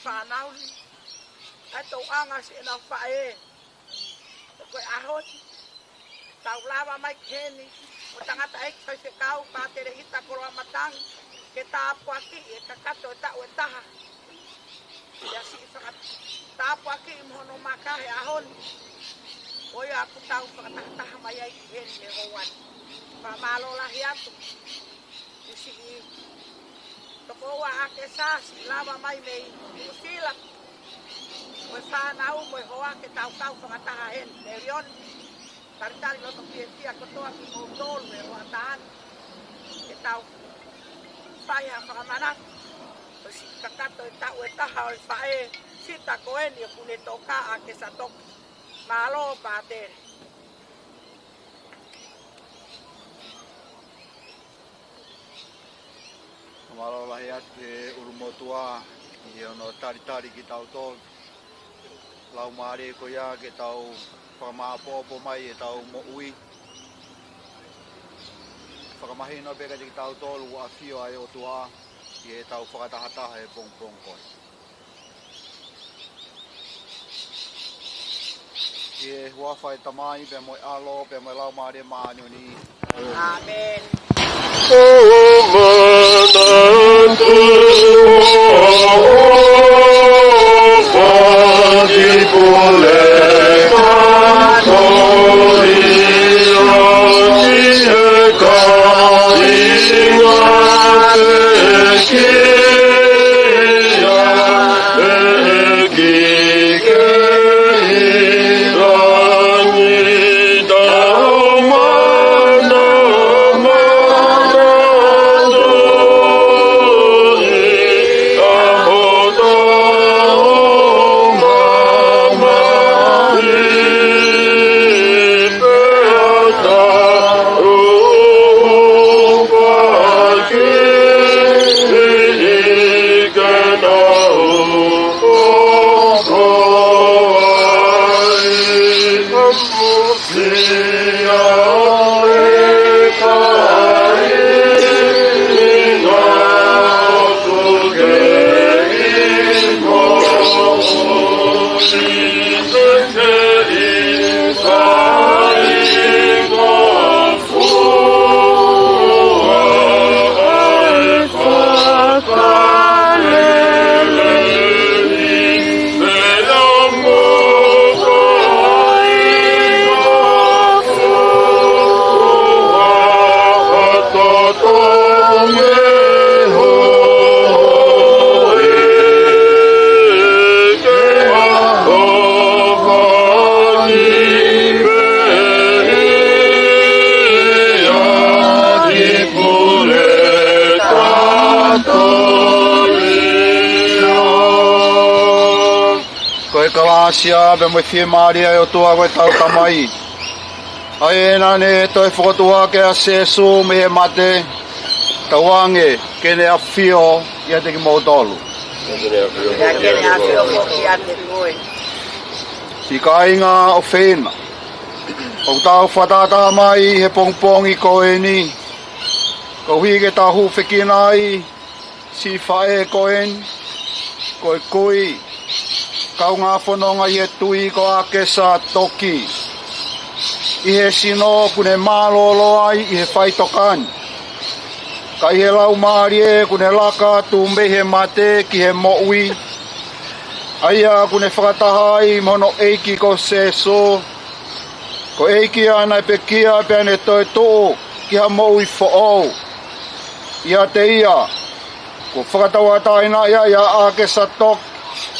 whanau ni. Ato anga si na whae. Koe ahon. Tau lava mai keni. O tangata ek sai se kau patere ita koroa matang. Ke tāpu aki e kakato e tau e taha. Ia si whakat tāpu aki i mohono makahe ahon. Oi aku tau whakataha mai ai ki heni e hoan. Whamalo lahi atu. Isi i toko ua ake sasi lava mai mei usila. Moe whanau moe hoa ke tau whakataha heni. E rion. Taritari loto pia kotoa ki mo tolu e hoa tahan. Ke tau whaia whakamanat. O si kakato e tau e taha o i whae. Sita koeni o kune toka ake sa toki. Malo patere. Malo lahi ate urumotua i ono taritari ki tau tolu. Lau maare ko ia ke tau whakamaapopo mai e tau mo ui. Whakamahina peka ki tau tolu a whio ai o tua i e tau whakatahataha e pong koi. E huawhai tamai pe moi alo pe moi lau maare maanyoni. Amen. Asia be mo fie maria o tua ko tau tamai. Ai na ne to e fotoa ke asesu me mate tawange ke ne afio ia te mo dolu. Ya ke ne afio ko ia te koi. Si kainga o feina. O tau fatata mai he pongpong I ko eni. Ko hui ke tahu fekinai si fae koen ko koi. Kau ngā whanonga I e tui ko ake sa toki. I he sino kune mālolo ai I he whaitokan. Ka I he lau maari e kune laka tu mbehe mate ki he moui. Aia kune whakataha ai mono eiki ko seso. Ko eiki ana pe kia pe ane toi tō ki ha moui whaou. Ia te ia. Ko whakatawa taina ia ake sa toki.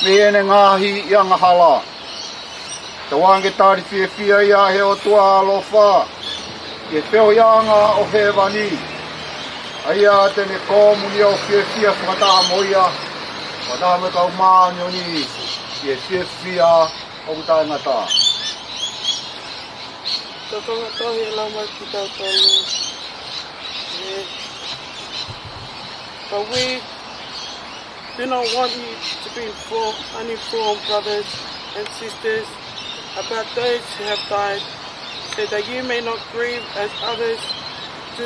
Me ene ngahi I anga hala. Te wange tari whia ia he o tua alofa. Ke wheo ianga o he wani. Aia tene kōmuni o whia whakataha moia. Wataha me kau mānioni. Ke whia o tangata. Ka tangatahi e lau mai ki tau tolu. Ka we do not want you to be uninformed, brothers and sisters, about those who have died, so that you may not grieve as others do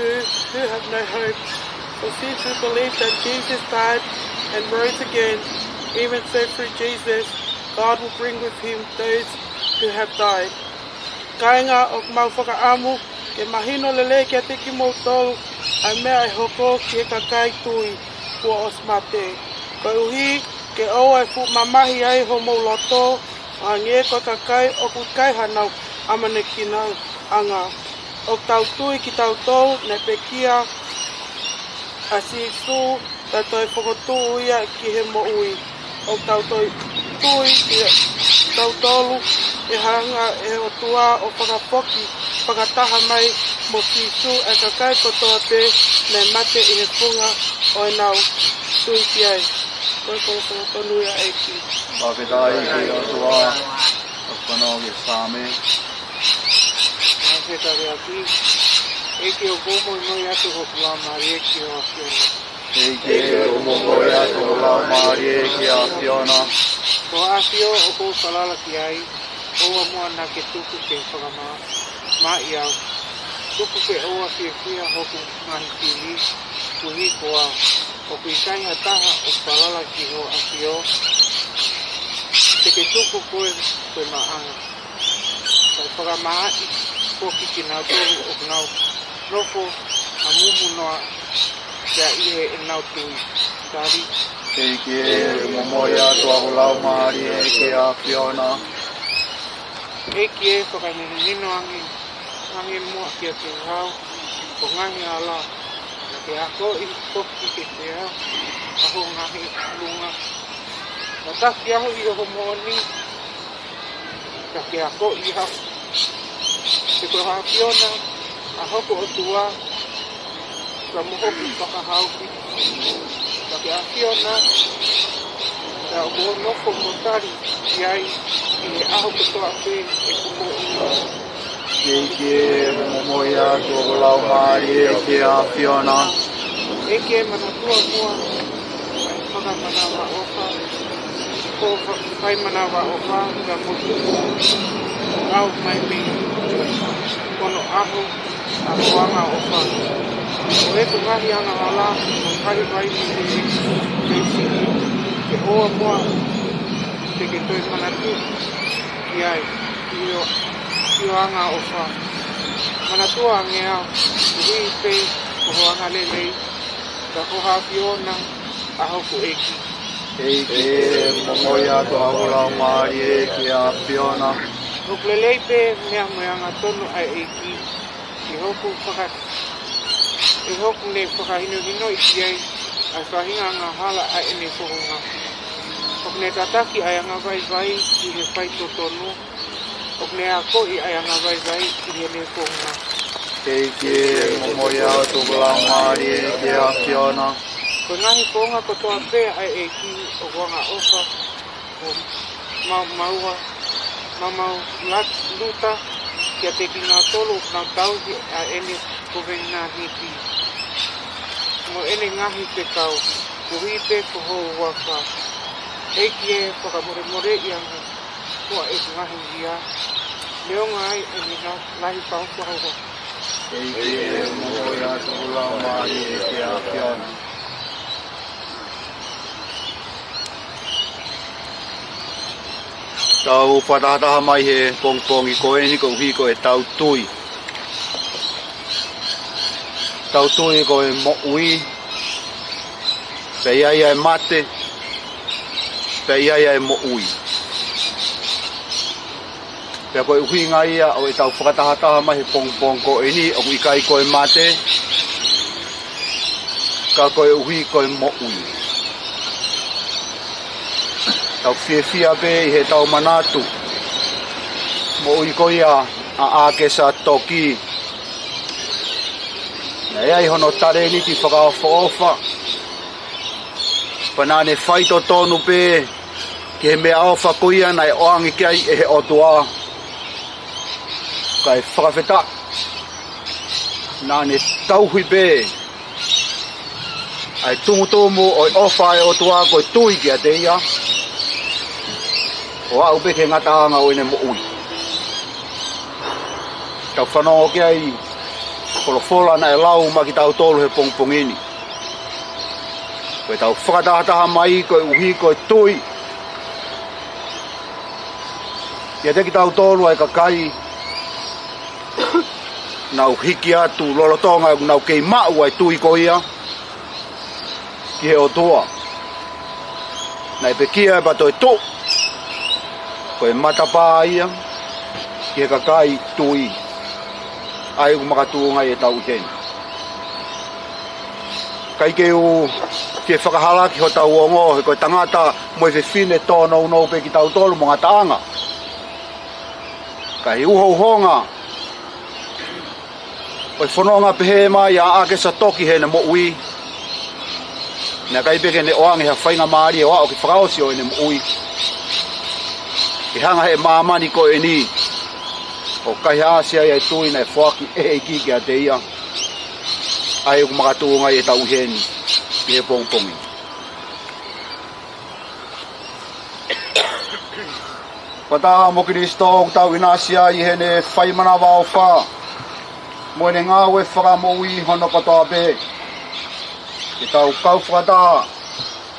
who have no hope. For since we believe that Jesus died and rose again, even so through Jesus, God will bring with him those who have died. Kainga o mau whakaamu, ke mahino lele kia teki mo tolu, ai mea e hoko ki e kakai tui, kua osmate. Ko uhi, ke oa e fu mamahi ai ho mo loto, a nge ko kakai o ku kai hanau, amane kinau anga. O tau tui ki tau tau, ne pekia, a si su, ta toi whakotu ia ki he mo ui. O tau toi tui ki tau tolu, e hanga e o tua o whakapoki, whakataha mai mo ki su e kakai kotoa te, ne mate i he punga o e nau tui ki ai. Koe koe whakatonu ia e ki. Paketai ki o tua, o whanau ki Same. Nā te aki, e ki o gomo i noi atu ho kula maari e ki o Fiona. E ki o mongo i atu o lau maari e ki a Fiona. Ko Afio o ko salala ki ai, oa mua nā ke tuku ke whakamaa, mā i au. Tuku ke oa fia hoku mahi tini, kuhi koa, o kui kaiha taha o salala ki ho Afio. Te ke tuku koe maanga. Kai whakamaa i koki ki nā toru o nau nofo a mumu noa kia ihe e nau tui. Tari. E ki e momoi atu o lau maari e ki a Fiona. E ki e whakanino angi mua kia te hau, ko ngahi ala, na ke ako i koki ke te hau, aho ngahi lunga. Na taki aho i oho moni, na ke ako i hau. Te ko haa Fiona, aho ko o tua, ka mohoki whakahauki. Na ke a Fiona, na o mo nofo motari i ai, i he aho katoa pe e kumo ua. E ki e momoi atu o lau maari e ki a Fiona. E ke manatua mua, ai whakamanawa ofa, ko whai manawa ofa, ka motu au mai me, kono aho, a koanga ofa. O e tu ngahi anga ala, o kari vai mi te siki, ke oa mua, te ke toi manatu, ki ai, ki o anga ofa. Manatua angea, hui pe, ko hoanga lelei, ka koha Fiona, aho ku eki. E ki e momoi atu o lau maari e ki a Fiona. Hoku lelei pe, mea moeanga tonu ai eki, i hoku ne whakahino i ki ai, ai whahinga ngā hala ai ene whohunga. Hoku ne tataki ai anga vai i he whai totonu, hoku ne ako i ai anga vai i he ne whohunga. E ki e momoi atu o lau maari e ki a Fiona. Ko ngahi whohunga kotoa pe ai eki o wanga ofa, o mau luta, kia teki ngā tolu ngā tauhi a ene kovengi ngā hiti. Mo ene ngahi te kau, ko hipe ko hou waka. Eki e whakamore i anga, kua e ngahi ia. Leonga ai e nga lahi pauku hawa. E ki e momoi atu o lau maari e ki a Fiona. Tau whatataha mai he pongpongi koe ni ko hi ko e tau tui. Tau tui ko e mo ui. Pe iai e mate. Pe iai e mo ui. Pe koe uhi ngā ia o e tau whakatahataha mai he pongpong ko e ni o ikai ko e mate. Ka koe uhi ko e mo ui. Tau fia pe i he tau manatu. Mo ui ko ia a ake sa toki. Na ea i hono tare ni ti whakaofa. Panane whaito tonu pe ki he mea aofa ko ia na e oangi ki ai e he otua. Ka e whakawheta. Nane tauhui pe. Ai tumutumu o i ofa e otua ko i tui ki a te ia. O au pe ke ngataanga o ene mo ui. Tau whanau ke ai wholofola na e lau ma ki tau tolu he pongpongini. Koe tau whakatahataha mai, koe uhi, koe tui. Ia te ki tau tolu ai kakai. Nau hiki atu lolotonga nau kei mau ai tui ko ia. Ki he o toa. Nai pe kia e pato e to. Ko e matapa ia. Ki he kakai tui. Ai ku makatunga e tau hen. Kai ke u ke whakahala ki ho tau ongo he koe tangata mo e whine tōnou nou pe ki tau tolu mo ngataanga. Kai uho honga. Oi whanonga pehe mai a ake sa toki he na mo ui. Nā kai peke ne oange ha whainga maari e wao ki whakaosi o e ne mo ui. Ki hanga he maamani ko e ni. O kai haasia ia e tui na e whaki e iki ki a te ia. Ai ku makatunga e tau heni. Ki he pongpongi. Pataha mo Kristo tau inasia i hene whaimana wao wha. Mo ne ngā ue whakamoi hono katoa pe. Ki tau kau whakataha.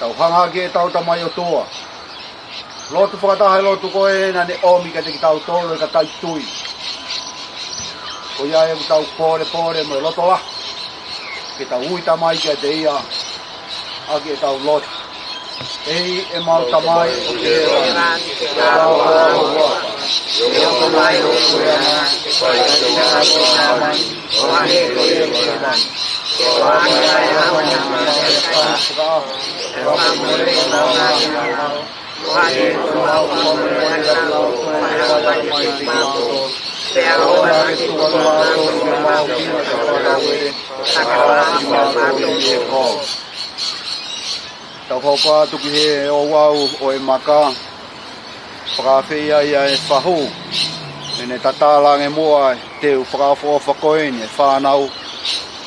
Tau hanga ki e tau tamai o toa. Lotu whakataha e lotu koe na ne omi ka te ki tau tolo e ka tai tui. Ko ia e tau pore mo e loto la. Ki tau ui tamai ki a te ia. Aki e tau lotu. Ei e mau tamai o te hera. Tau hoa. Eo tamai o kureana. Pai tina ato namai. O hane ko e kureana. E wani ai hawa nama e wha. E whamore o nama. O hane ko mau whamore o nama. O hawa e mau. Te aroa e tua mau o mau kina te whanawere. Takawani mau mato e ko. Tau hopa tuki he o wau o e maka. Whakawhia ia e whahu. E ne tatalang e mua te u whakawho whakoen e whanau.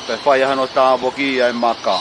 Pe whai hano tāpoki ia e maka.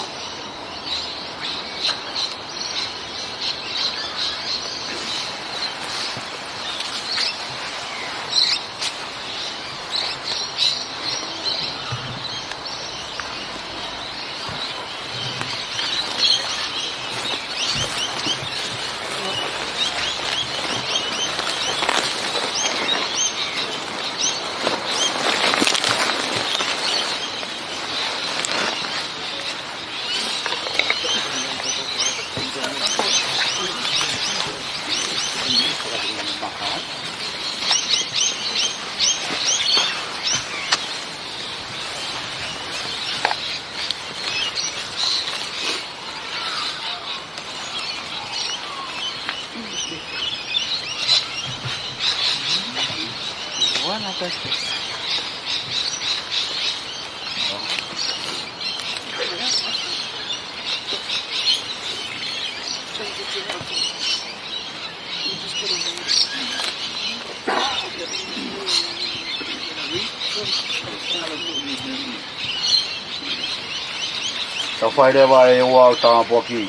Tau whai rewa e wau tāpoki.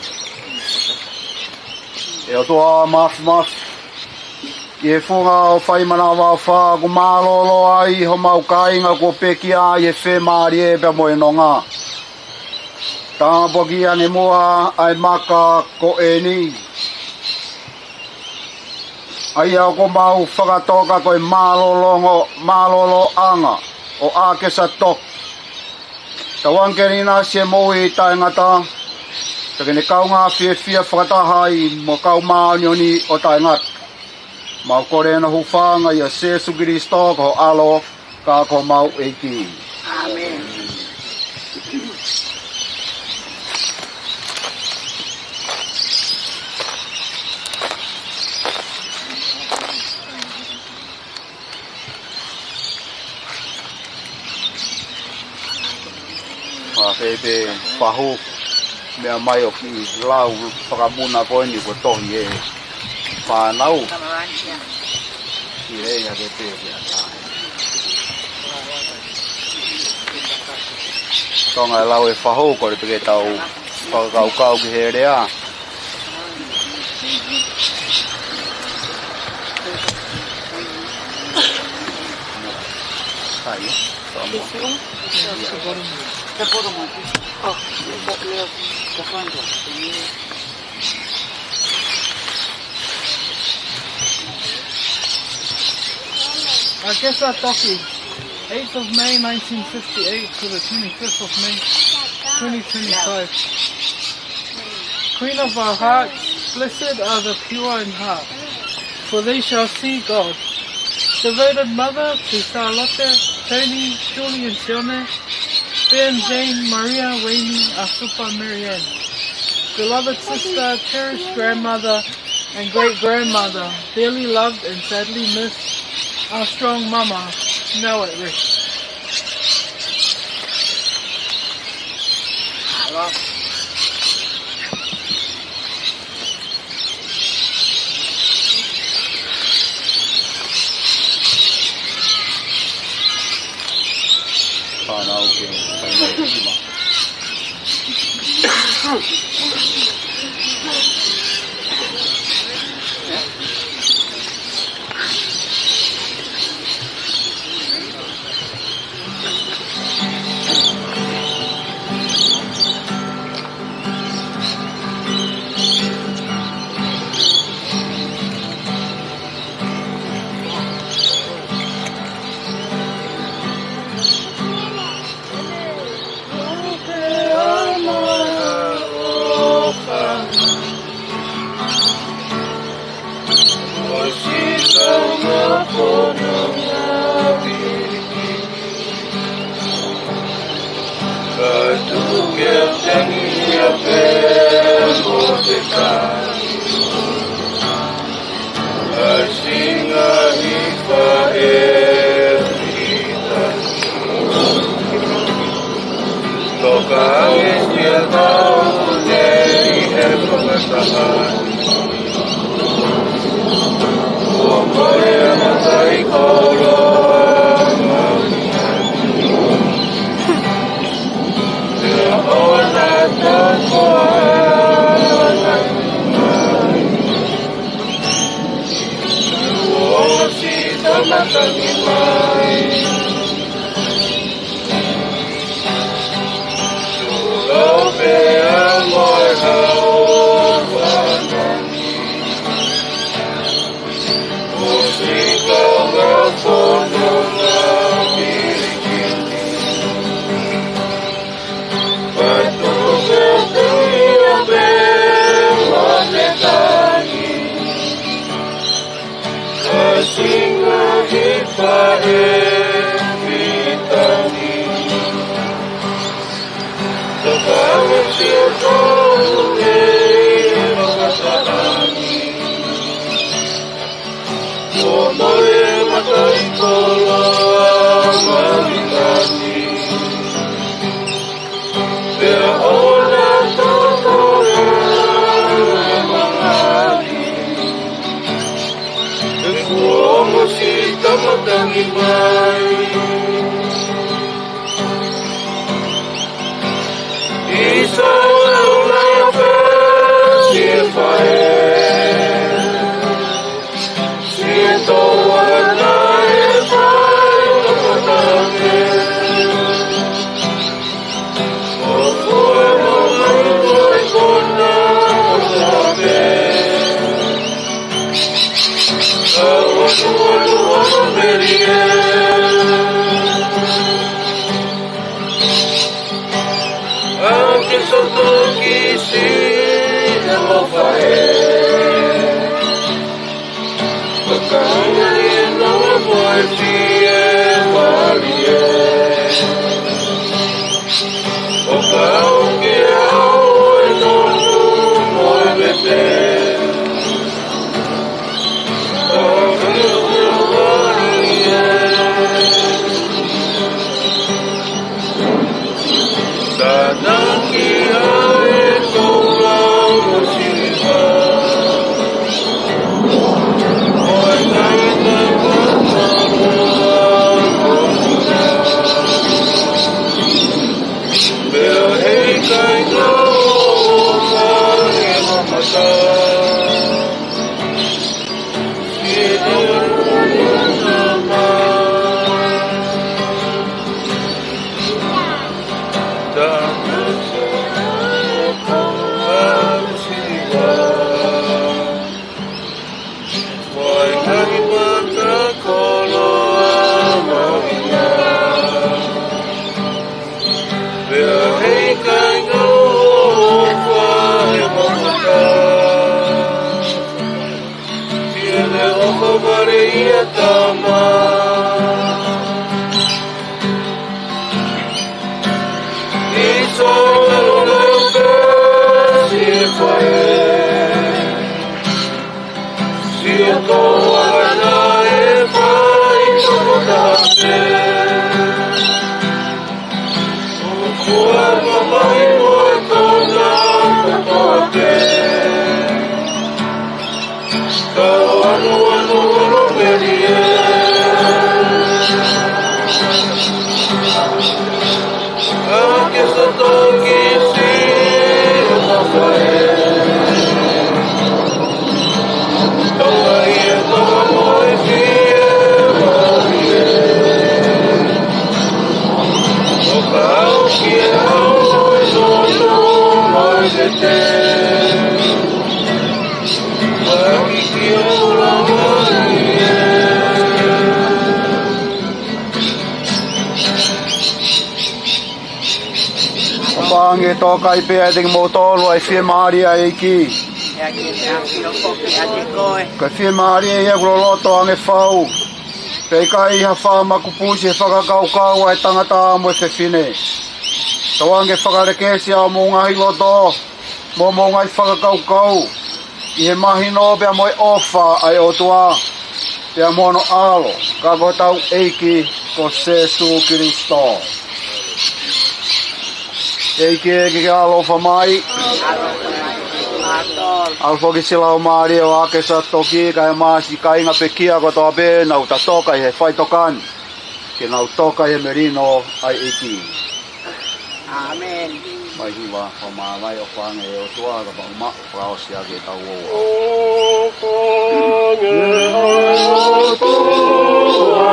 E o toa maf. I he whunga o whai mana wau wha ku mālolo ai ho mau kāinga ko peki a i he whē maari e pia mo e nonga. Tāpoki ange mua ai maka ko e ni. Ai au ko mau whakatoka ko e mālolo anga o ake sa tok. Tawangkeri nā se moe tai ngata. Takene kau ngā whia whakatahai mo kau maanioni o tai ngata. Mau kore na hufanga ia Jesu Kristo ko alo ka ko mau eiki. Amen. Pepe pahu mea mai o ki lau whakamuna koe ni ko tohi e whanau ki rei a ke pepe a tae tonga e lau e whahu kore peke tau whakakaukau ki he rea kai The bottom one. Oh, the front one. Akesa Toki, 8th of May 1958 to the 25th of May 2025. Queen of our hearts, blessed are the pure in heart, for they shall see God. Devoted mother to Charlotte, Tony, Julie and Sione, Ben, Jane, Maria, Wayne, Asupa, Marianne. Beloved sister, cherished grandmother and great-grandmother, dearly loved and sadly missed, our strong mama, now at rest. Tanaki ai kōrau no shiriwa. Pange toka ipe ading motolo ai fie mari ai ki. Ka fie mari ai gloloto ange fau. Pei kai ha fa makupusi whakakau ai tangata mo se fine. Tawange whakareke sia mo ngai loto. Mo ngai whakakau. I he mahi no bea moi ofa ai otua. Pea mono alo. Ka gotau eiki ko Jesu Kristo. Eike ke alofa mai. Alfo ki sila o maari o ake sa toki kai maasi kai nga pekia ko tobe na uta toka he fai tokan. Ke na utoka he merino ai eiki. Amen. Mai hiwa o maamai o whange o tua ka pa uma prao si ake tau o. O whange o tua.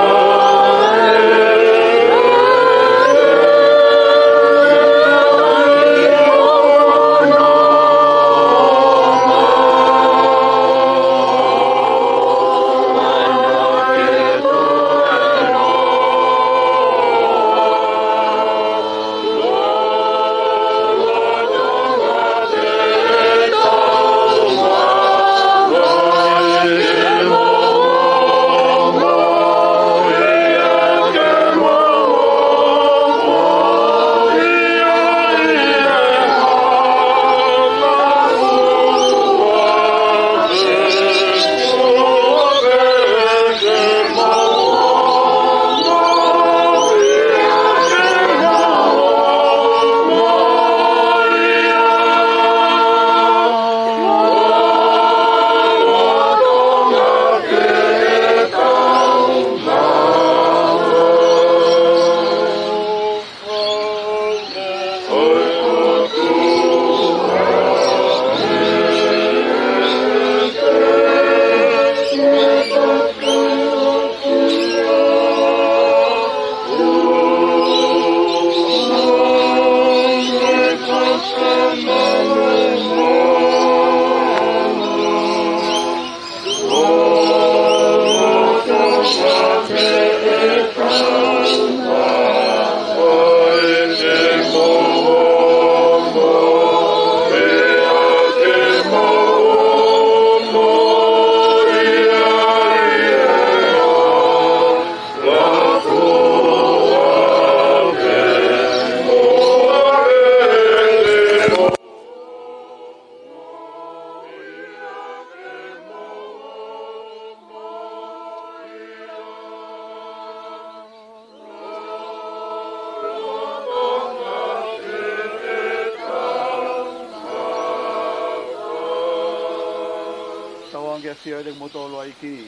Ki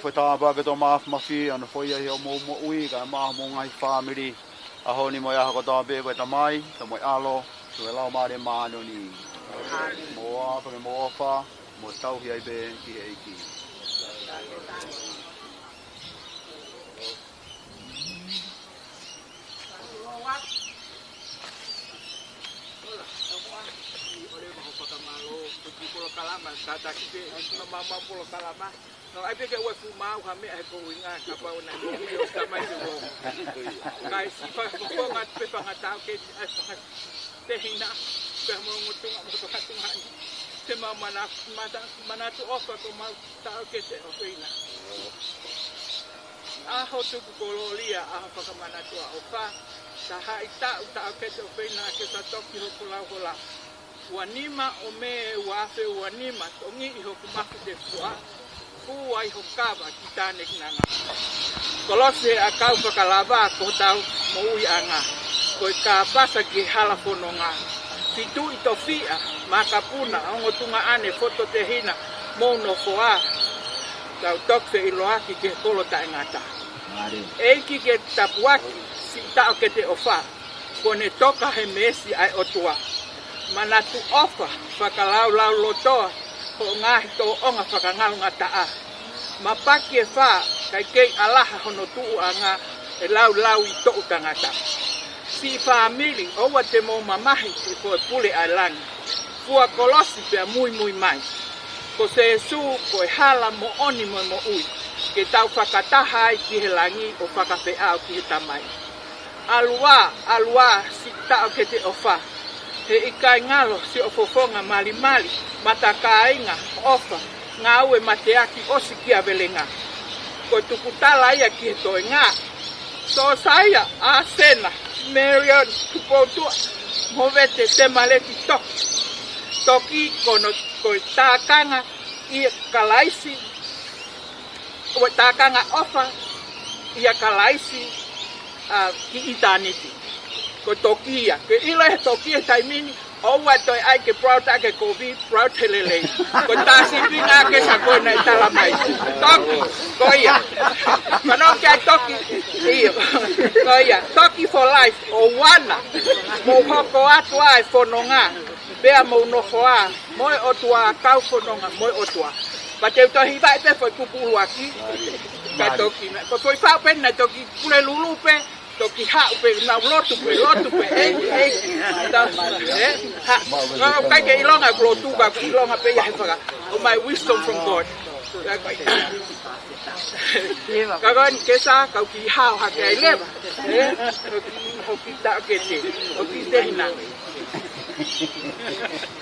whata baga to maaf mafi ana whoia heo mo ui ka maaf mo ngai family aho ni mo ia hako tā be koe tamai ta mo alo tu e lau maare maano ni mo apa ke mo ofa mo tau hi ai be ki eiki Kalama, tata kite, mama pulo kalama. No, I think it was mau kami ay going nga kapaw na niyo kamay ko. Kay sipa ko ngat pe pangatao ke ay pangat tehina pe mo ngutung mo to katungan. te manatu ofa ko mau tau ke te ofina. Aho tuku kololia aho whakamanatu a ofa. Ta hai tau tau ke te ofina ke ta toki hoku lau hola. Wanima o me wafe wanima tongi i hoku maku te fua. Kuai hokawa ki tāne kinanga. Kolose a kau whakalava ko tau moui anga. Ko i ka pasa ki hala whanonga. Fitu i to fia, makapuna, ongo tunga ane, foto te hina, mono foa. Tau tokse i loaki ke kolo ta ingata. Eiki ke tapuaki, si tau ke te ofa. Kone toka he mesi ai otua. Manatu ofa, whakalau lau lotoa, ko ngahi to onga whakangalu ngataa. Mapaki e wha, kai kei alaha hono tuu anga, e lau i to'u tangata. Si famili, owa te mo mamahi i koe pule ai langi. Fua kolosi pia mui mai. Ko se esu koe hala mo oni mo ui. Ke tau whakataha ai ki he langi o whakawheau ki he tamai. Alua, si tau ke te ofa. He ikai ngalo si ofofonga mali, mataka inga, ofa, ngā ue mateaki osi ki a velenga. Ko tukutala ia ki he toi ngā. So saya, a sena, Marion, tupotua, movete te maleti toki. Toki kono koe tākanga i kalaisi, o tākanga ofa i kalaisi ki itaniti. Ko toki ia, ke ilo he toki e taimini, oua toi ai ke prauta ke kovi, prauta lelei. Ko tāsi pinga ke sa koe nei talamai. Toki, ko ia. Manong kia toki, iyo. Ko ia, toki for life, o wana. Mo hoko atu ai whanonga. Bea mo nofoa, moi otua, kau whanonga, moi otua. Pa te utohi vai pe foi kupulu aki. Ka toki, ko foi whao pena toki, kule lulupe. Toki hau pe, nau lotu pe, ha, kai ke ilonga lotu ka, ilonga pe yahe whaka. Oh, my wisdom from God. Kagoan kesa, kau ki hau hake ai lewa. Hoki ta ke te, hoki te hina.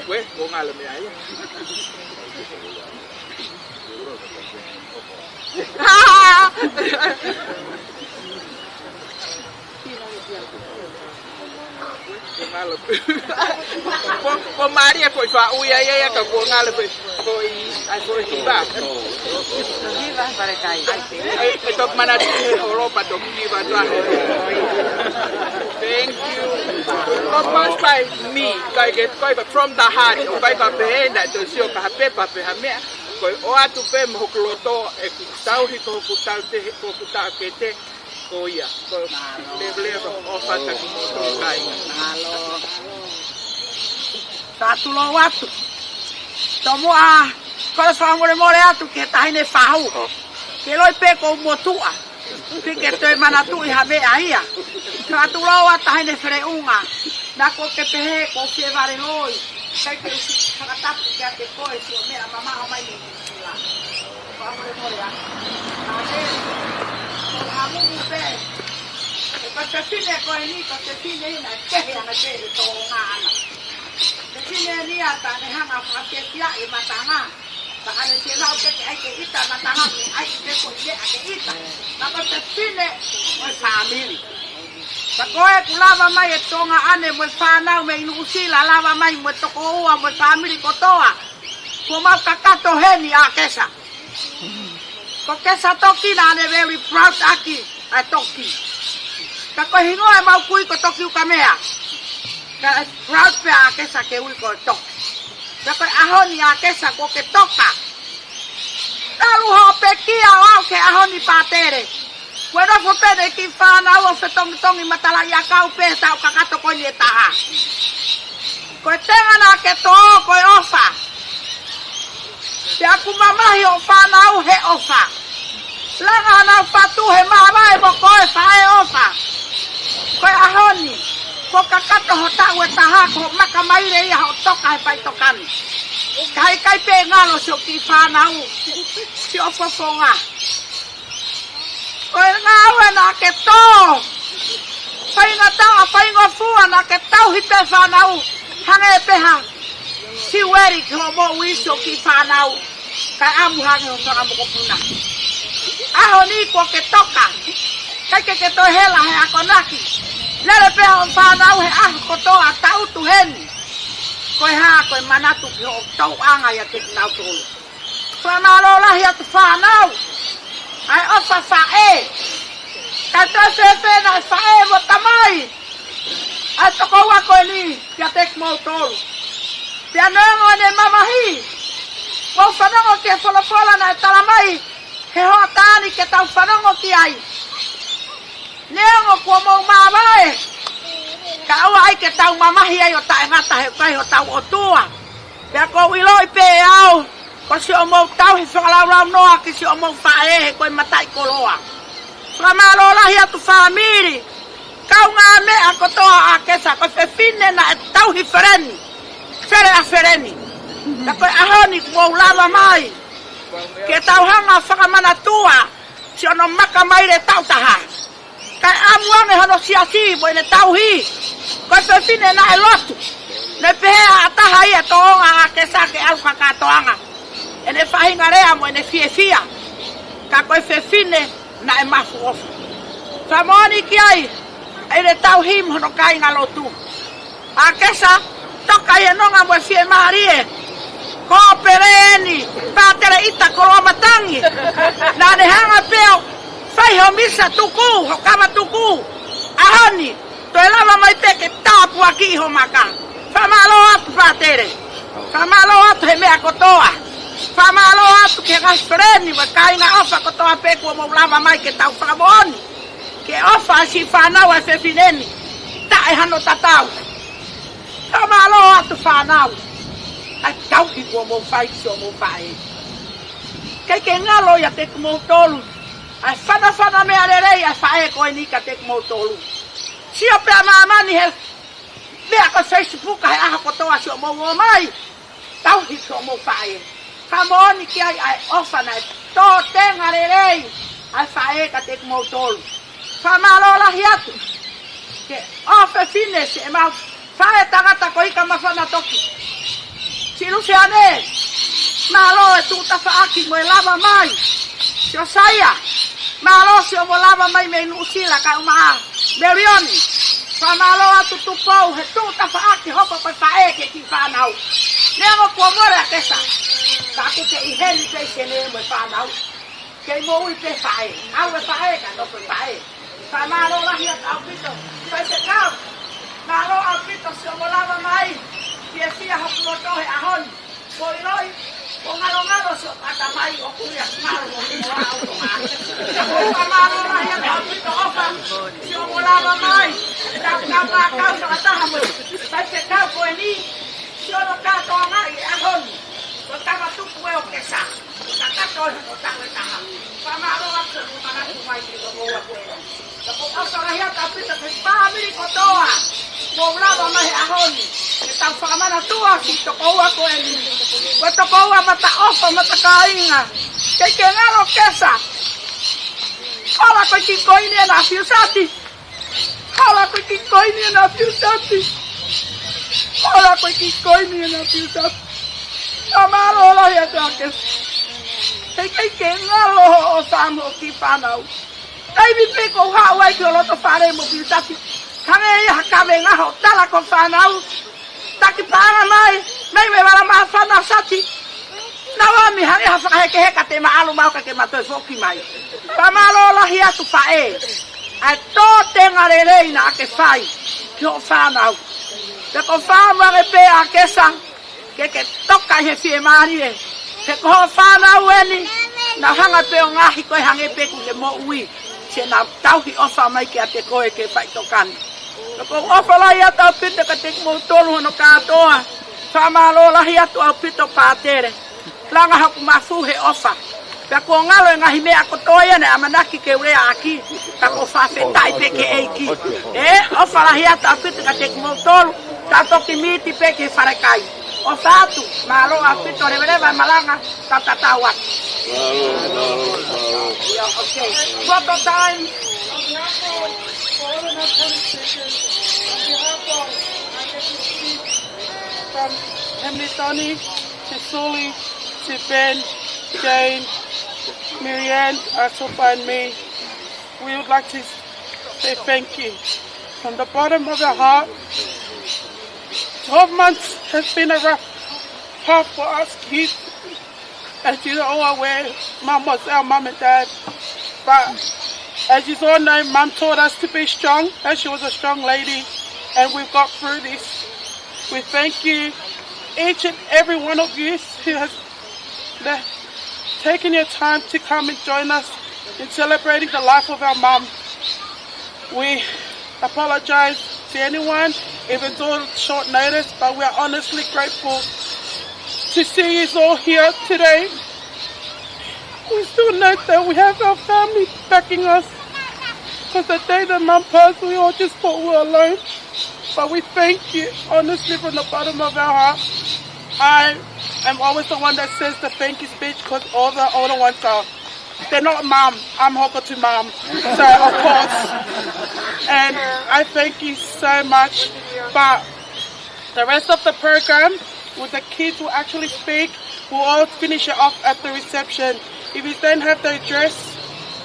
Weh, ko ngalo me ai. Ko Maria foi fa uia ia ka ko ngale foi ai foi tiba. Tiba para kai. Ai tok mana di Europa tok tiba tu. Thank you. Propose by me. Kai get koi from the heart. Kai ka behenda to sio ka pepa pe hame. Koi o atu pe mo kloto e ku tau hi ko ku tau te ko ku ta kete. Oh iya, level of fata kimoto kai. Halo. Satu lo watu. Tomo kalau sa more atu ke tahine fau. Ke loi pe ko motua. Ke te manatu I habe aia. Satu lo watu tahine freunga. Na ko ke pehe ko se vare loi. Kai ke sakata ke te ko e si me mama mai ni la. Ko more ya. Kamu mube, kalau sini kau ini, kalau sini nak cehaya nak cehaya tongan. Sini ni apa ni hang apa cehaya I matanga. Tak ada celau ke kita matanga ni, ke kau ni ke kita. Kalau sini kau family. Kalau aku lava mai tonga ane, kau fanau mai nusi lava mai kau toko kau family kau toa. Kau mau kakak toheni akesa. Porque essa toki na ne very proud aki a toki. Kako hingo e mau kui ko toki u kamea. Ka proud pe a kesa ke ui ko toki. Kako ahoni a kesa ko ke toka. Talu ho pe kia au ke ahoni patere. Kuero fo pe de ki fana o fe tong matala ya kau pe ta kakato ko ni taha. Ko tenga na ke to ko ofa. Ya ku mama hi ofa na u he ofa. Langa na fatu he mama e boko e fa e ofa. Ko ahoni. Ko kakato ho ta u taha ko makamai re ya ho toka e pai tokani. Kai pe ngalo so ki fa na u. Si ofa fonga. Ko ngawe na ke to. Pai nga tau pai nga fu na ke tau hi pe fa na u. Hange pe ha. Si weri ko mo wiso ki panau. Ka amu hangi o sa amu ko puna. Aho ni ko ke toka. Kai ke to hela he akonaki. Lele pe o panau he ko to atau tu heni. Ko ha ko manatu ki o tau anga ya te nau tu. Panalo la ya tu panau. Ai ofa fae. Ka to se pe na fae mo tamai. Ato ko wa ko ni ya tek mo tolu. Pia nengo ne mamahi. Ko fanongo ke fola na talamai. He ho tani ke tau fanongo ki ai. Nengo ko mo mamae. Ka ai ke tau mamahi ai o ta ngata he kai o tau o tua. Pia ko wiloi pe au. Ko si o mo tau he whakalau noa ki si o mo whae he koe matai koloa. Whamalo lahi atu whamiri. Kau ngā mea kotoa a kesa koe whiwhine na e tau hi whereni. Where a whereni. Na koe ahoni kua ulawa mai. Ke tau hanga whakamana tua. Si ono maka mai re tau taha. Kai amuange hono siasi mo ene tau hi. Koe whiwhine na e lotu. Ne pehea ataha ia toonga a kesa ke au kakatoanga. Ene whahinga rea mo ene fie. Ka koe whiwhine na e mafu ofu. Whamoni ki ai. Ere tau him hono kai ngalo tu. A kesa toka e nonga mo fie marie. Ko pereni patere ita koloa matangi. Na ne hanga peo fai ho misa tuku ho kama tuku. Ahoni to elava mai peke tapu aki ho maka. Famalo atu patere. Famalo atu he mea kotoa. Famalo atu ke gaspreni wa kai nga ofa kotoa peku mo lava mai ke tau whakamoni. Ke ofa si whanau e whiwhineni. Tae hano tatau. Kamalo atu whanau. Ai tau ki kua mou whai si o mou whae. Kei ke ngalo ia te kumou tolu. Ai whana mea rerei ai whae koe ni ka te kumou tolu. Si o pia maamani he mea ko Facebook he aha kotoa si o mou o mai. Tau ki si o mou whae. Kamoni ki ai ofa na tō tenga rerei ai whae ka te kumou tolu. Whamalo lahi atu. Ke ofe fine se mau whae tangata ko ika mawhana toki. Si lusi ane. Malo e tuta whaaki mo e lava mai. Si o saia. Malo si o mo lava mai me inusila ka umaa. Merioni. Whamalo atu tupou he tuta whaaki hopa pa whae ke ki whanau. Nengo kua more a kesa. Kaku ke iheni pe se ne mo e whanau. Ke mo ui pe whae. Au e whae ka no pe whae. Whamalo lahi at au pito. Pai se kau. Malo au pito si o mo lava mai. Kia sia hokuloto he ahoni. Ko iroi. Ko ngalo si o pata mai o kuria. Ngalo mo himo au to maa. Whamalo lahi at au pito ofa. Si o mo lava mai. Kau sa ataha mo. Pai se kau ko e ni. Si o no kato ngai ahoni. Ko tama tupu e o kesa. Ka kato he no tawe taha. Whamalo atu e kumanatu mai ki o moa koe. Ko osa lahi at au pito ke pāmiri kotoa. Mo lava mai ahoni. E tau whakamana tua ki tokoua ko e ni. Ko tokoua mata ofa mata kainga. Kei ke ngaro kesa. Hala koe ki koini e na fiusati. Hala koe ki koini e na fiusati. Hala koe ki koini e na fiusati. Amaro lahi atu a kesa. Kei ke ngaro o samo ki whanau. Kai mi peko hau ai ki o loto whare mo fiusati. Kange ia hakawe ngaho tala ko whanau. Taki pāna mai, mai me wala maha whana sati. Nawa mi hangi ha whakaheke heka te maalu mau ka ke matoi whoki mai. Pamalo lahi atu whae. Ai tō tenga rerei na ake whai, ki ho whanau. Te ko whamare pe a kesa, ke toka he fie maari e. Te ko ho whanau eni, na hanga pe o ngahi koe hange peku ke mo ui. Se na tauhi ofa mai ke a te koe ke whai tokani. Ko ofa lahi atu au pito ka te kumou tolu hono katoa. Whamalo lahi atu au pito pātere. Langa haku mafuhe ofa. Pea ko ngalo e ngahi mea kotoia ne amanaki ke urea aki. Ka ko whawhetai peke eiki. Ofa lahi atu au pito ka te kumou tolu. Ka toki miti peke wharekai. Ofa atu, malo au pito revereva malanga ka tatau atu. Okay. Photo time. From Emily Tony, to Sully, to Ben, Jane, Marianne, Asofa and me. We would like to say thank you. From the bottom of our heart, 12 months has been a rough path for us kids. As you are all aware, Mum was our mum and dad. But as you all know, Mum taught us to be strong, and she was a strong lady, and we've got through this. We thank you, each and every one of you who has taken your time to come and join us in celebrating the life of our mum. We apologize to anyone if it's all short notice, but we are honestly grateful to see you all here today. We still know that we have our family backing us, because the day that Mum passed, we all just thought we were alone. But we thank you, honestly, from the bottom of our heart. I am always the one that says the thank you speech, because all the older ones are, they're not Mum. I'm Hoko to Mum, so of course. And I thank you so much. But the rest of the program, with the kids who actually speak, we'll all finish it off at the reception. If you don't have the address,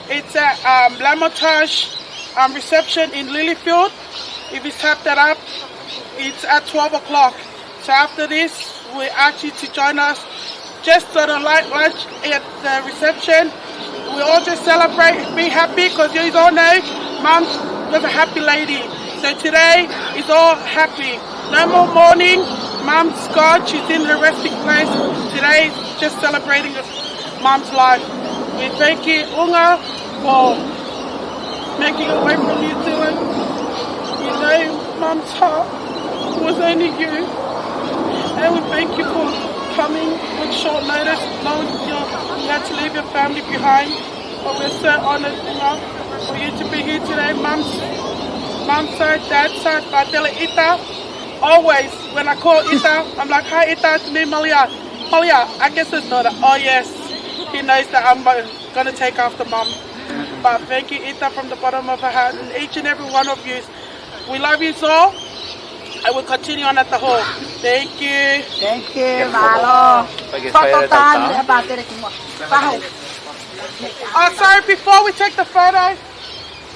it's at Lamontage reception in Lilyfield. If you tap that up, it's at 12 o'clock. So after this, we ask you to join us just on a light lunch at the reception. We all just celebrate, be happy, because you all know Mum was a happy lady. So today is all happy. No more mourning. Mum's gone. She's in her resting place. Today is just celebrating Mum's life. We thank you, Unga, for making a way from New Zealand. You know Mum's heart was only you. And we thank you for coming with short notice, knowing you had to leave your family behind. But we're so honoured, Unga, for you to be here today. Mum's side, Dad's side, Patela Ita. Always, when I call Ita, I'm like, hi Ita, it's me, Malia. Malia, I guess it's not. Oh yes, he knows that I'm going to take after Mum. But thank you, Ita, from the bottom of our heart, and each and every one of you. We love you all. I will continue on at the hall. Thank you. Thank you, Malo. Oh, sorry, before we take the photo,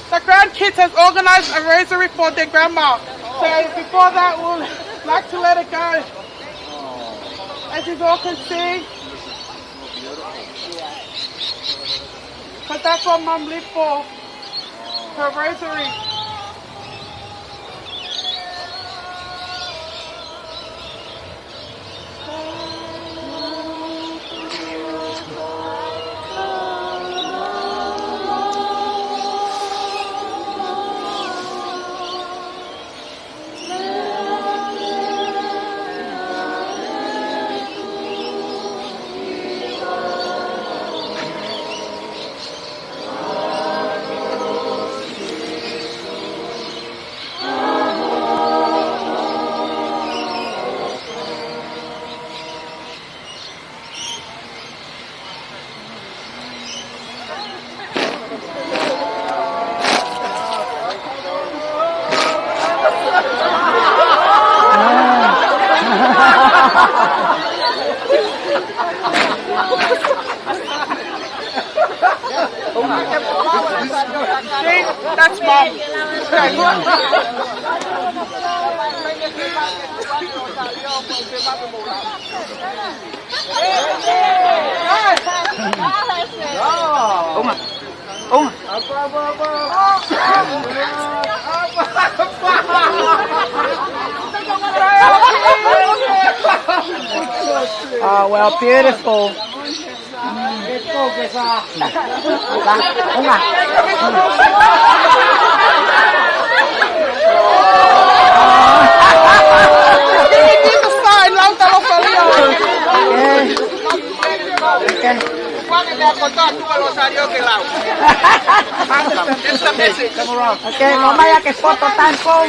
the grandkids has organized a rosary for their grandma. So before that, we'll like to let it go. As you all can see, because that's what Mum lived for, her rosary. See, that's Mom. Oh, well, beautiful. Okay, mamaya que foto tan con.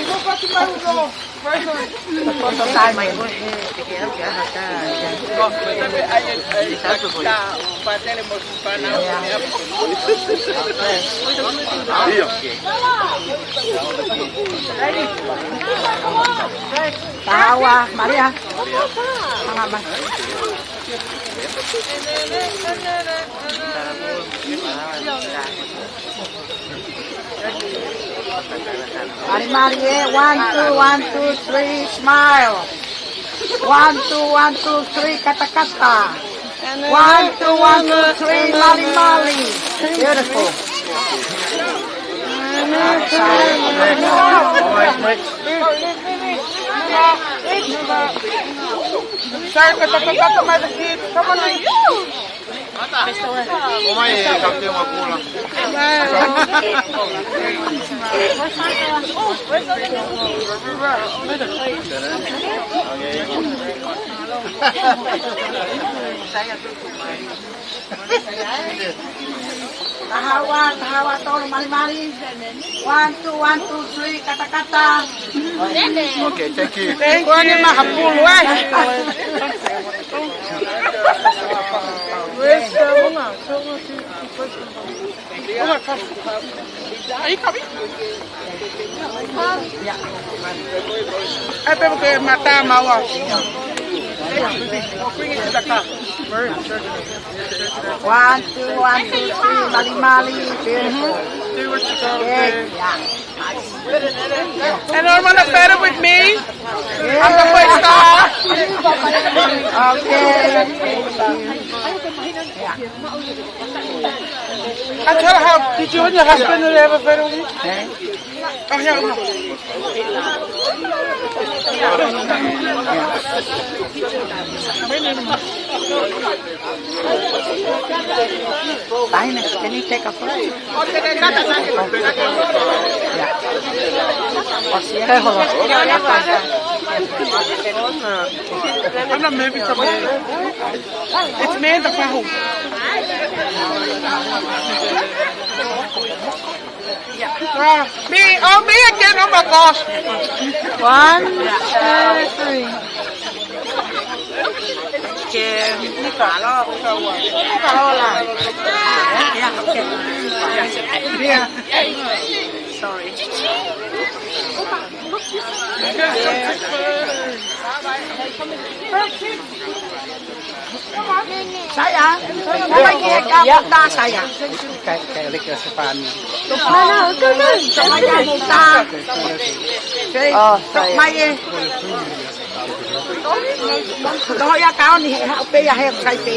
Tawa, Maria. Mari, 1, 2, 3, smile. 1, 2, 3, kata-kata. 1, 2, 3, mali. Beautiful. Saya kata-kata sama sedikit. Kamu nih. Tahawa, tolong mari. 1, 2, 3, kata-kata. Okay, thank you. Thank you. Ini mah 10 Apa pakai mata mawar? One, two, 3, mali. Beautiful. And I'm on a photo with me. I'm the first star. Okay. I tell her, did you and your husband have a photo with you? Oh, yeah. Can you take a photo? I'm not moving from here. It's me and the phone. Me again, oh my gosh. 1, 2, 3. Sorry. Sayang, kamu sayang. Kayak lihat sepan. Sama kamu tak. Oh, saya. Đó ya cao ni học pe ya hay sai pe.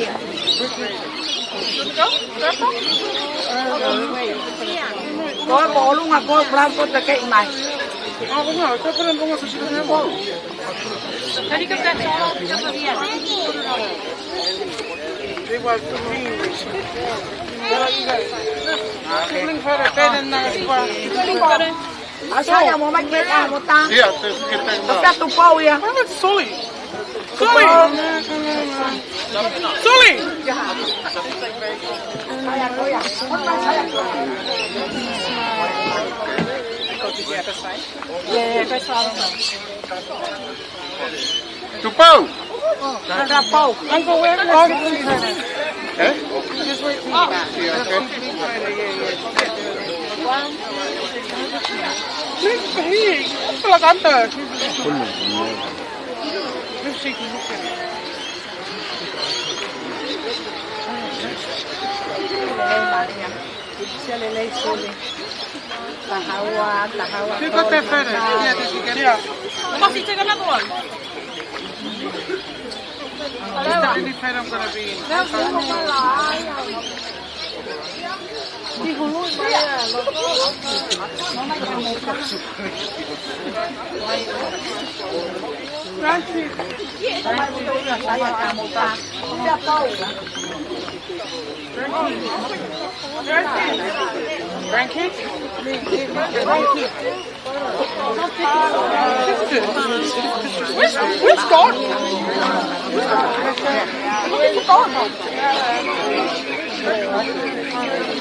Có bỏ luôn à, có làm có ta cái này. Đúng rồi, tôi có muốn sushi nữa không? Tadi kan tak They were too mean. Feeling for a bed and nice Saya mau makan kamu tak? Iya, kita Kita tupau ya. Sully. Sully. Sully. Saya goyang. Saya Tupau. ada pau. Uncle, where are you? Eh? Just wait till you back. Hey, pala kanta. Let's shake his look at it. Tahawa. You got that photo? Yeah, did you get it? Must you take another one? That's the only photo I'm gonna be in. Grandkids? Where's Gordon? Where's Gordon?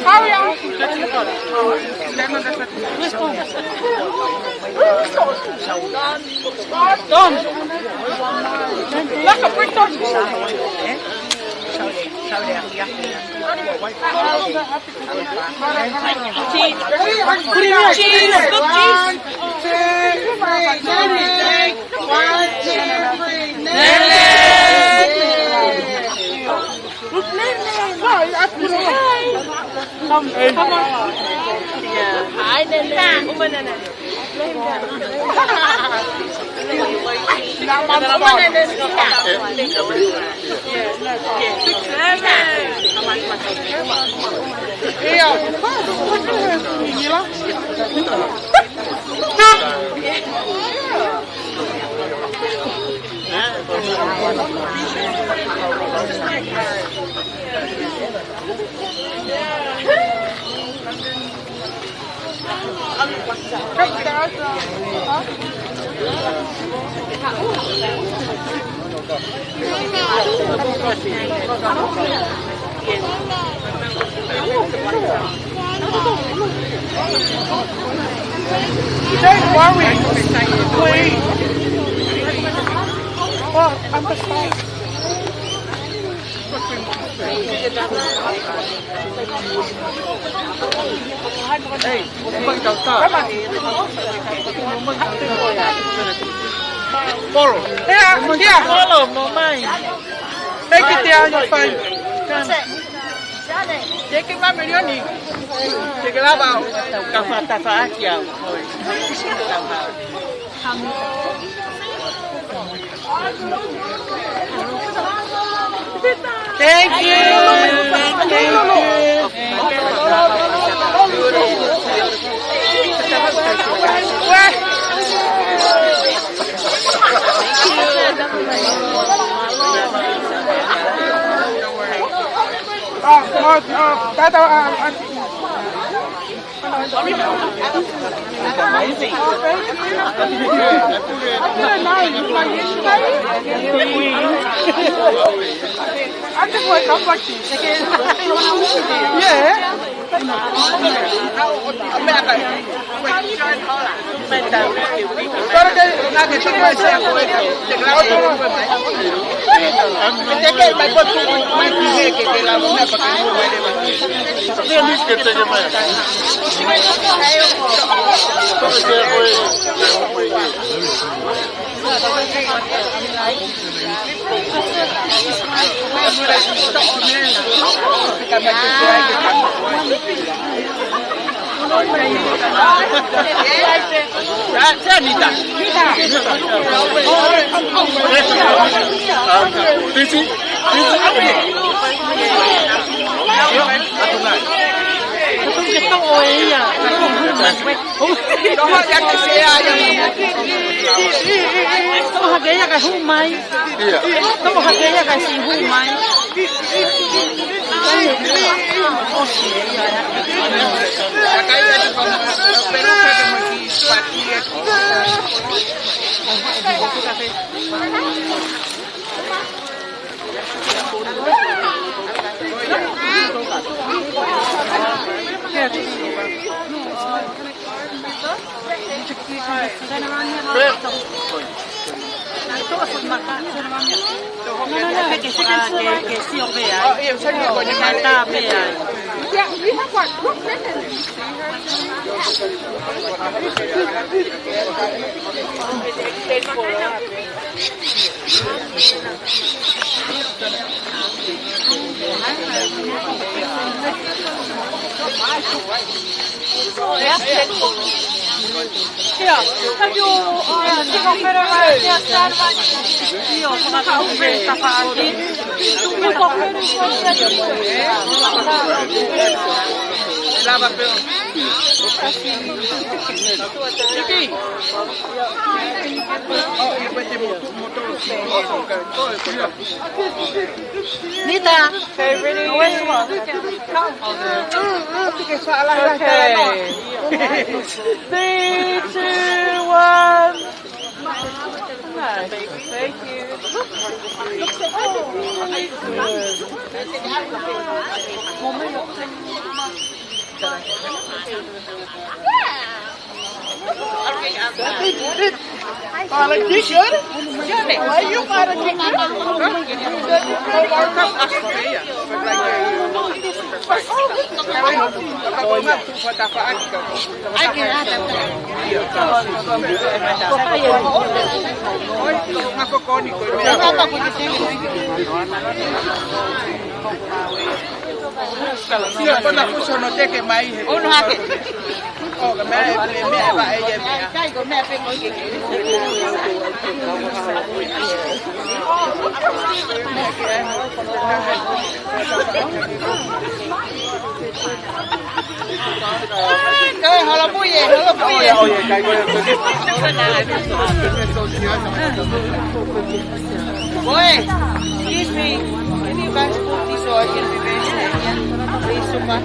Hurry up! Don't worry, please. Oh, I'm the same. Follow. Here. Follow, no mind. Take it down your face. Take it back with your knee. Take it out. Cà phê chiều. Thank you. I just wake up like this. Yeah. Nita, okay, ready? Okay. 3, 2, 1. Nice. Thank you. Sila ko na kuso no teke mai. Ono hake. Oh, me ba ella me. Kai ko me pe mo ke. Kai hala puye. Oye, kai ko. Boy, excuse me. Can you guys put this oil in the basement? Please, super.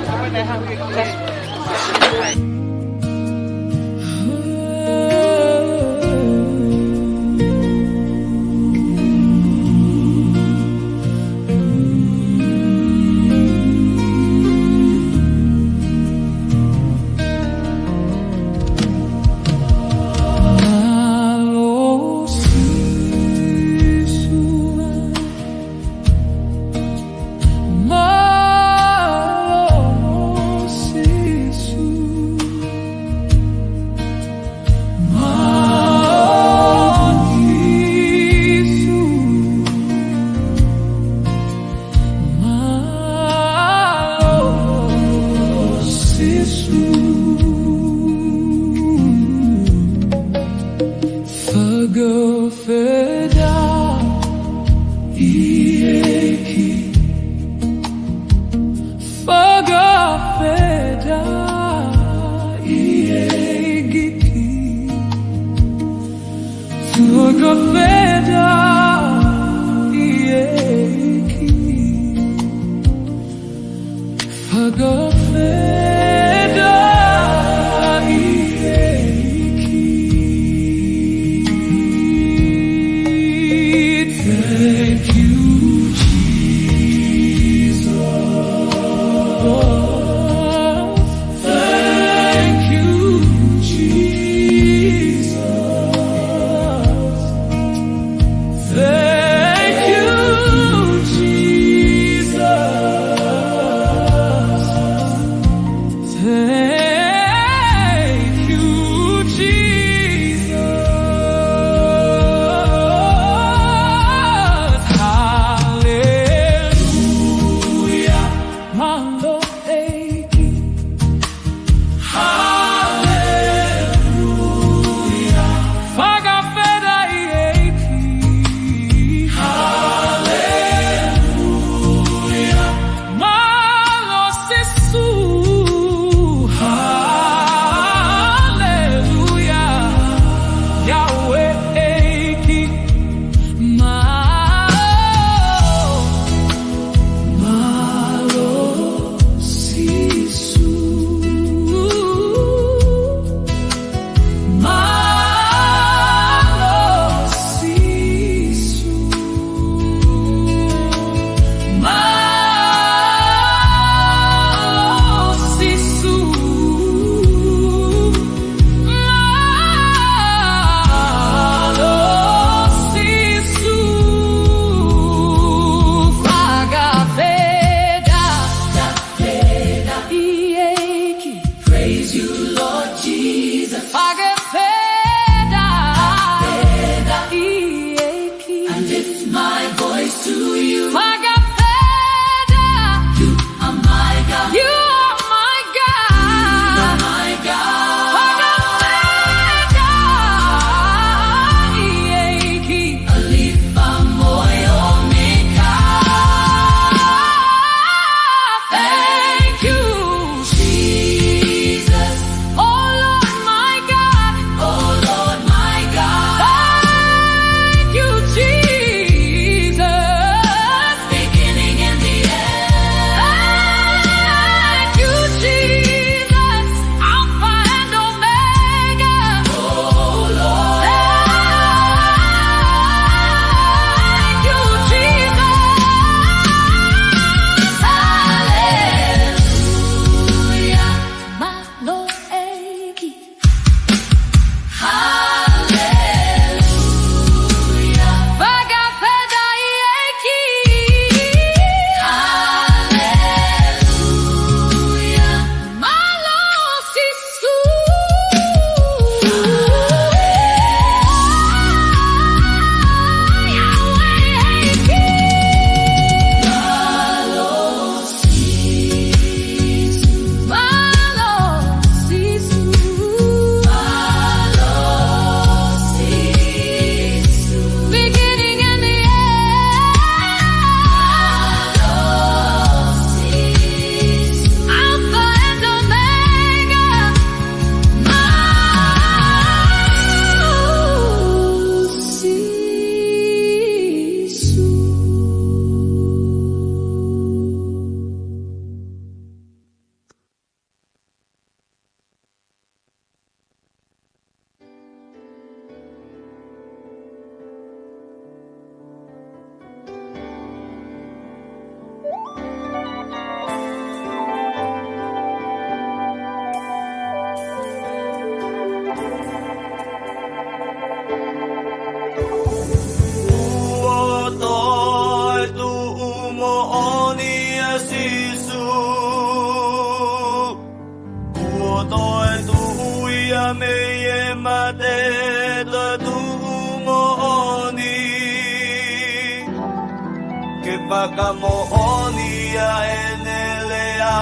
whakamohonia e nelea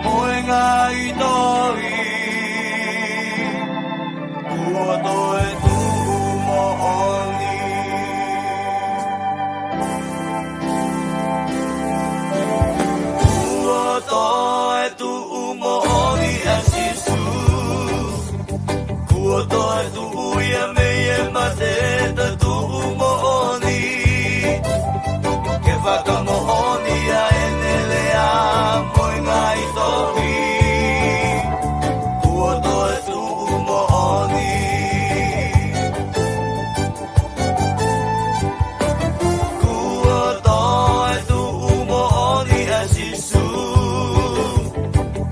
moe ngā itori kua toe tuku mohoni kua toe tuku mohoni as Isu kua toe tuku ia mea mate ta tuku mohoni whakamohonia e nelea moe ngā itori kua toe tuku mohoni kua toe tuku mohoni as Isu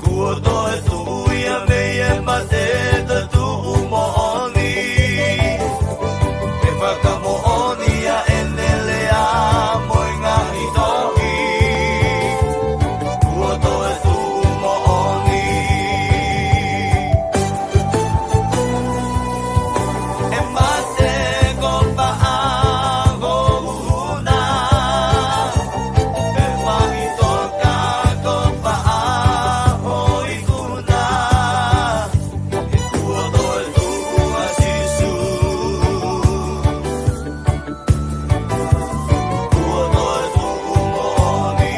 kua toe tuku ia mea mate ta tuku mohoni e whakamohonia e nelea moe ngā itori kua toe tuku mohoni e mate ko pa'ago uhuna e mahitoka ko pa'aho ikuna e kua toe tuku as Isu kua toe tuku mohoni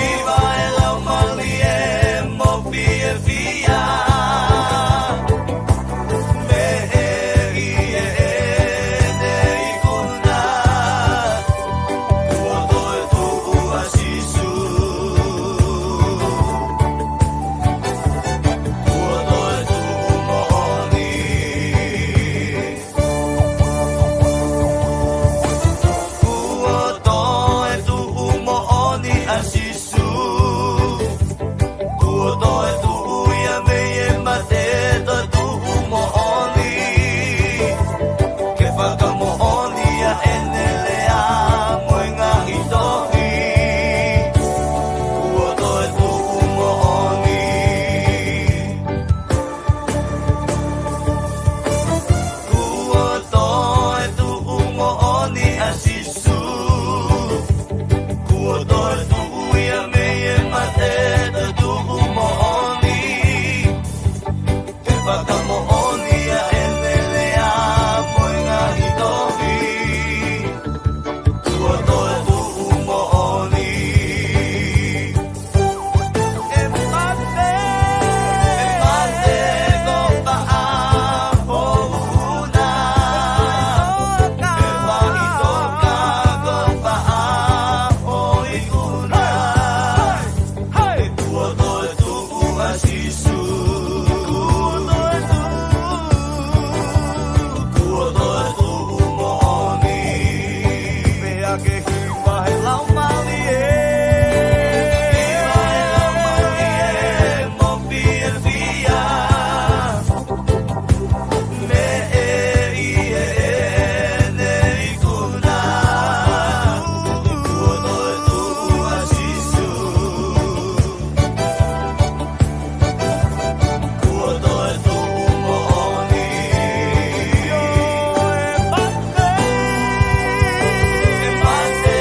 iwa e lau mali e mo pia pia me e ie e nei kuna kua toe tuku as Isu kua toe tuku mohoni kua toe tuku mohoni as Isu kua toe tuku ia mea mate ta tuku mohoni ke whakamohonia e nelea moe ngā itori kua toe tuku mohoni kua toe tuku mohoni as Isu kua toe tuku ia mea mate ta tuku mohoni ke whakamohonia e nelea moe ngā itori kua toe tuku mohoni e mate ko pa'aho uhuna e mahitoka ko pa'aho ikuna e kua toe tuku as Isu kua toe tuku mohoni mea ke hiwa he lau mali e mo pia pia me e ie e nei kuna kua toe tuku as Isu kua toe tuku mohoni e mate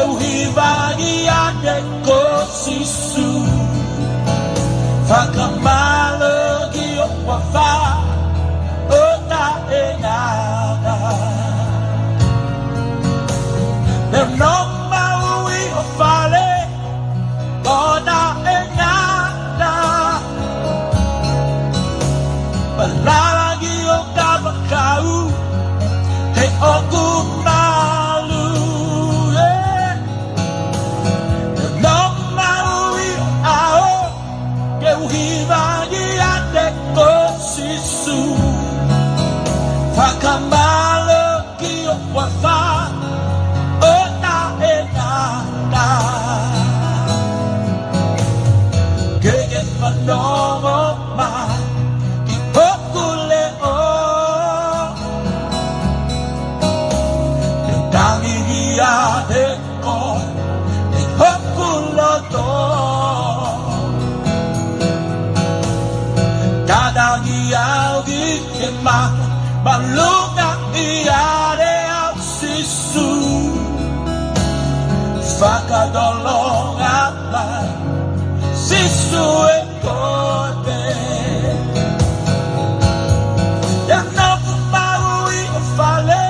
Kau hibagi ada ko sisu Whakamalogi o wawha o na e ngana Neu no maui o whale o na e ngana Palalagi o kabakau he o kumalu Neu no maui o ao ke uhivagi ate ko sisu Whakamalogi o wawha o na e ngana Kege whanongo ma ki hoku leo Te tangi hia he ko te hoku loto Kadangi au gi ke ma Malunga i are au sisu Whakadolonga mai Sisu e kote Yanoku maui o whale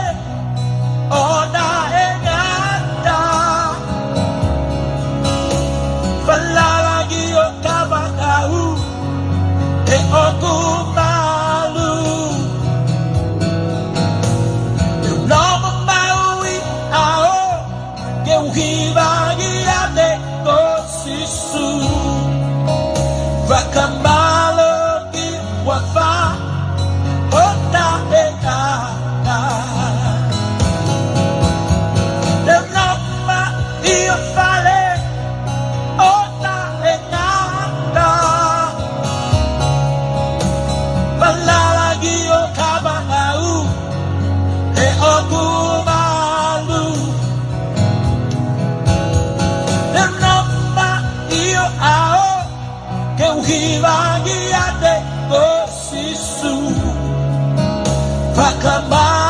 O na e ngata Whalalagi o kabakau He oku malu Eu nomo maui ao Que uhivagi ate ko sisu Whakamalogi wawha o na e ngana Eu nomo i o whale o na e ngana Palalagi o kabakau he oku malu Eu nomo i o ao que uhivagi ate ko sisu Whakamalogi